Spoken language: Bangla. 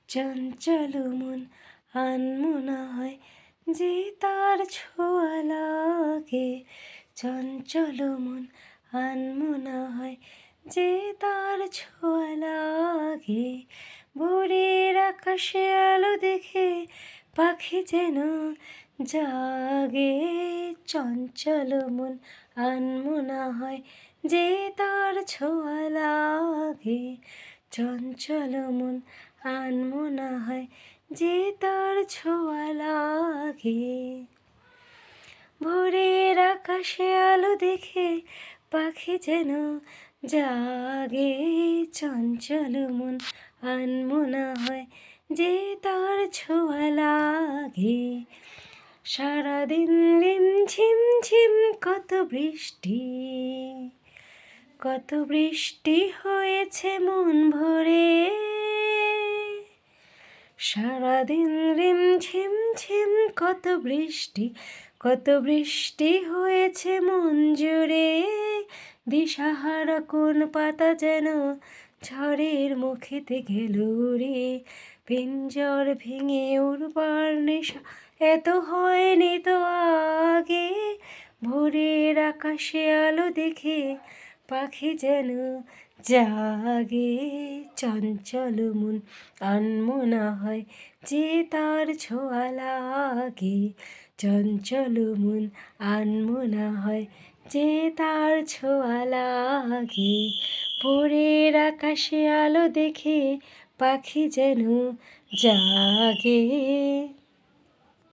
চঞ্চল মন আনমনা হয় যে তার ছোঁয়া লাগে। চঞ্চল মন আনমনা হয় যে তার ছোঁয়া লাগে। ভোরের আকাশে আলো দেখে পাখি যেন জাগে। চঞ্চল মন আনমনা হয় যে তার ছোঁয়া লাগে। চঞ্চল মন আনমনা হয় যে তার ছোঁয়া লাগে। ভোরের আকাশে আলো দেখে পাখি যেন জাগে। চঞ্চল মন আনমনা হয় যে তার ছোঁয়া লাগে। সারাদিন রিমঝিম ঝিম কত বৃষ্টি, কত বৃষ্টি হয়েছে মন ভরে। সারাদিন রিমঝিম ঝিম কত বৃষ্টি, কত বৃষ্টি হয়েছে মন জুড়ে। দিশাহারা কোন পাতা যেন ঝড়ের মুখেতে গেল রে। পিঞ্জর ভেঙে উড়বার নেশা এত হয়নি তো আগে। ভোরের আকাশে আলো দেখে পাখি যেন জাগে। চঞ্চল মন আনমনা হয় যে তার ছোঁয়া লাগে। চঞ্চল মন আনমনা হয় যে তার ছোঁয়া লাগে। ভোরের আকাশে আলো দেখে পাখি যেন জাগে।